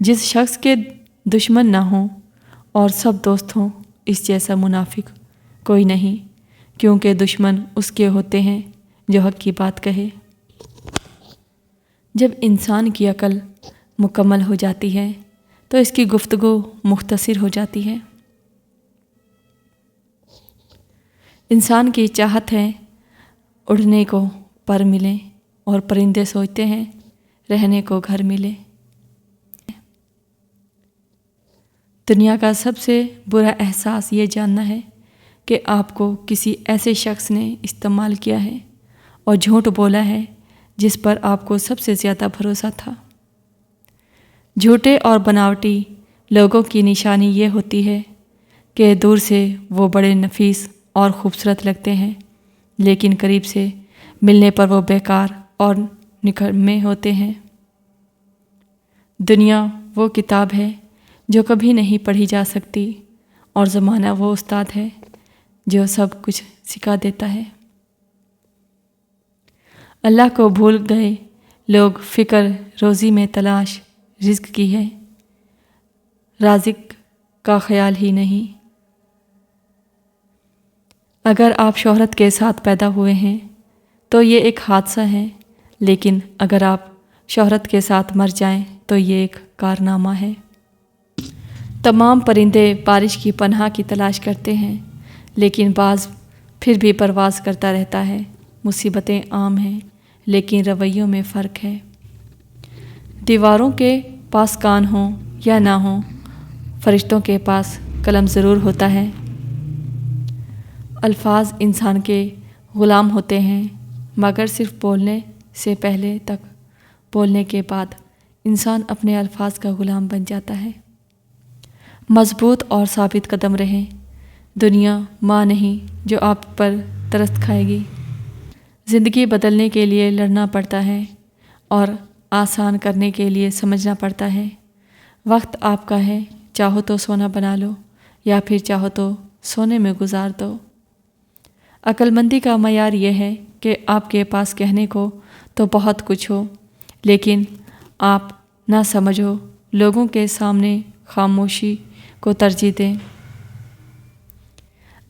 جس شخص کے دشمن نہ ہوں اور سب دوست ہوں، اس جیسا منافق کوئی نہیں، کیونکہ دشمن اس کے ہوتے ہیں جو حق کی بات کہے۔ جب انسان کی عقل مکمل ہو جاتی ہے تو اس کی گفتگو مختصر ہو جاتی ہے۔ انسان کی چاہت ہے اڑنے کو پر ملے، اور پرندے سوچتے ہیں رہنے کو گھر ملے۔ دنیا کا سب سے برا احساس یہ جاننا ہے کہ آپ کو کسی ایسے شخص نے استعمال کیا ہے اور جھوٹ بولا ہے جس پر آپ کو سب سے زیادہ بھروسہ تھا۔ جھوٹے اور بناوٹی لوگوں کی نشانی یہ ہوتی ہے کہ دور سے وہ بڑے نفیس اور خوبصورت لگتے ہیں، لیکن قریب سے ملنے پر وہ بیکار اور نکمے ہوتے ہیں۔ دنیا وہ کتاب ہے جو کبھی نہیں پڑھی جا سکتی، اور زمانہ وہ استاد ہے جو سب کچھ سکھا دیتا ہے۔ اللہ کو بھول گئے لوگ، فکر روزی میں تلاش رزق کی ہے، رازق کا خیال ہی نہیں۔ اگر آپ شہرت کے ساتھ پیدا ہوئے ہیں تو یہ ایک حادثہ ہے، لیکن اگر آپ شہرت کے ساتھ مر جائیں تو یہ ایک کارنامہ ہے۔ تمام پرندے بارش کی پناہ کی تلاش کرتے ہیں، لیکن بعض پھر بھی پرواز کرتا رہتا ہے۔ مصیبتیں عام ہیں، لیکن رویوں میں فرق ہے۔ دیواروں کے پاس کان ہوں یا نہ ہوں، فرشتوں کے پاس قلم ضرور ہوتا ہے۔ الفاظ انسان کے غلام ہوتے ہیں، مگر صرف بولنے سے پہلے تک بولنے کے بعد انسان اپنے الفاظ کا غلام بن جاتا ہے۔ مضبوط اور ثابت قدم رہیں۔ دنیا ماں نہیں جو آپ پر ترس کھائے گی۔ زندگی بدلنے کے لیے لڑنا پڑتا ہے اور آسان کرنے کے لیے سمجھنا پڑتا ہے۔ وقت آپ کا ہے، چاہو تو سونا بنا لو یا پھر چاہو تو سونے میں گزار دو۔ عقل مندی کا معیار یہ ہے کہ آپ کے پاس کہنے کو تو بہت کچھ ہو، لیکن آپ نہ سمجھ ہو، لوگوں کے سامنے خاموشی کو ترجیح دیں۔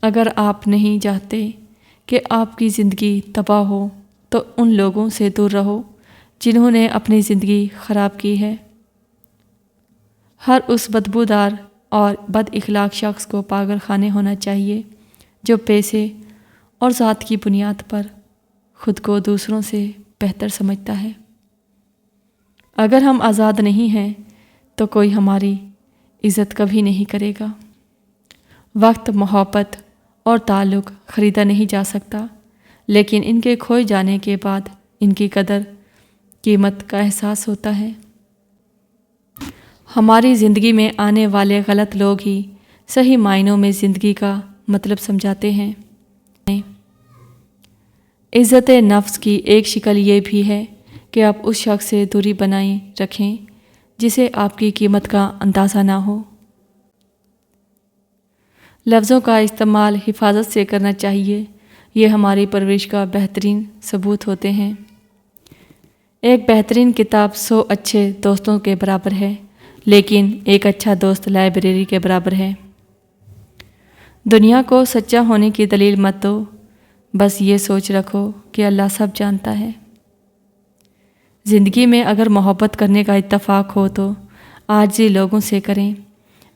اگر آپ نہیں چاہتے کہ آپ کی زندگی تباہ ہو تو ان لوگوں سے دور رہو جنہوں نے اپنی زندگی خراب کی ہے۔ ہر اس بدبودار اور بد اخلاق شخص کو پاگل خانے ہونا چاہیے جو پیسے اور ذات کی بنیاد پر خود کو دوسروں سے بہتر سمجھتا ہے۔ اگر ہم آزاد نہیں ہیں تو کوئی ہماری عزت کبھی نہیں کرے گا۔ وقت، محبت اور تعلق خریدا نہیں جا سکتا، لیکن ان کے کھوئے جانے کے بعد ان کی قیمت کا احساس ہوتا ہے۔ ہماری زندگی میں آنے والے غلط لوگ ہی صحیح معنوں میں زندگی کا مطلب سمجھاتے ہیں۔ عزت نفس کی ایک شکل یہ بھی ہے کہ آپ اس شخص سے دوری بنائے رکھیں جسے آپ کی قیمت کا اندازہ نہ ہو۔ لفظوں کا استعمال حفاظت سے کرنا چاہیے، یہ ہماری پرورش کا بہترین ثبوت ہوتے ہیں۔ ایک بہترین کتاب 100 اچھے دوستوں کے برابر ہے، لیکن ایک اچھا دوست لائبریری کے برابر ہے۔ دنیا کو سچا ہونے کی دلیل مت دو، بس یہ سوچ رکھو کہ اللہ سب جانتا ہے۔ زندگی میں اگر محبت کرنے کا اتفاق ہو تو عاجزی لوگوں سے کریں۔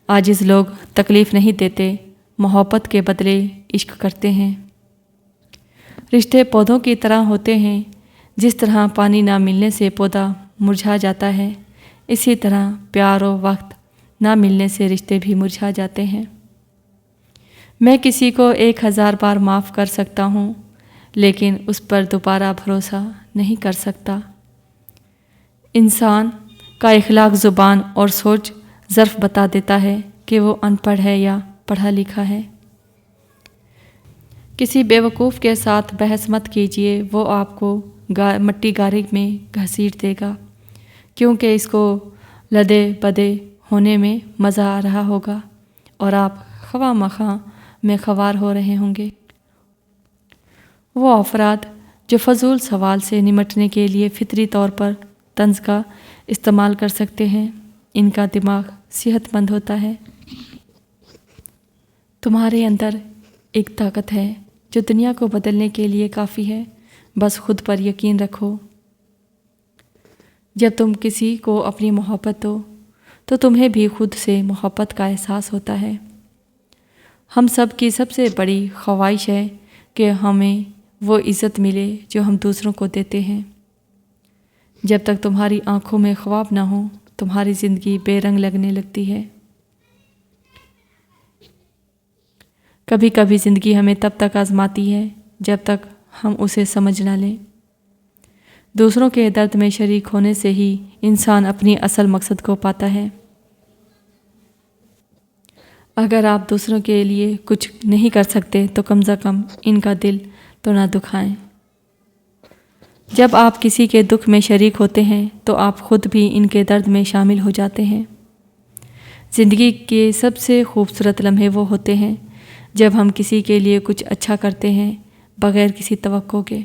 عاجز لوگ تکلیف نہیں دیتے، محبت کے بدلے عشق کرتے ہیں۔ رشتے پودوں کی طرح ہوتے ہیں، جس طرح پانی نہ ملنے سے پودا مرجھا جاتا ہے، اسی طرح پیار و وقت نہ ملنے سے رشتے بھی مرجھا جاتے ہیں۔ میں کسی کو 1000 بار معاف کر سکتا ہوں، لیکن اس پر دوبارہ بھروسہ نہیں کر سکتا۔ انسان کا اخلاق زبان اور سوچ ظرف بتا دیتا ہے کہ وہ ان پڑھ ہے یا پڑھا لکھا ہے۔ کسی بیوقوف کے ساتھ بحث مت کیجیے، وہ آپ کو مٹی گارے میں گھسیٹ دے گا، کیونکہ اس کو لدے بدے ہونے میں مزہ آ رہا ہوگا اور آپ خواہ مخواہ میں خوار ہو رہے ہوں گے۔ وہ افراد جو فضول سوال سے نمٹنے کے لیے فطری طور پر طنز کا استعمال کر سکتے ہیں، ان کا دماغ صحت مند ہوتا ہے۔ تمہارے اندر ایک طاقت ہے جو دنیا کو بدلنے کے لیے کافی ہے، بس خود پر یقین رکھو۔ جب تم کسی کو اپنی محبت دو تو تمہیں بھی خود سے محبت کا احساس ہوتا ہے۔ ہم سب کی سب سے بڑی خواہش ہے کہ ہمیں وہ عزت ملے جو ہم دوسروں کو دیتے ہیں۔ جب تک تمہاری آنکھوں میں خواب نہ ہو، تمہاری زندگی بے رنگ لگنے لگتی ہے۔ کبھی کبھی زندگی ہمیں تب تک آزماتی ہے جب تک ہم اسے سمجھ نہ لیں۔ دوسروں کے درد میں شریک ہونے سے ہی انسان اپنی اصل مقصد کو پاتا ہے۔ اگر آپ دوسروں کے لیے کچھ نہیں کر سکتے تو کم از کم ان کا دل تو نہ دکھائیں۔ جب آپ کسی کے دکھ میں شریک ہوتے ہیں تو آپ خود بھی ان کے درد میں شامل ہو جاتے ہیں۔ زندگی کے سب سے خوبصورت لمحے وہ ہوتے ہیں جب ہم کسی کے لیے کچھ اچھا کرتے ہیں بغیر کسی توقع کے۔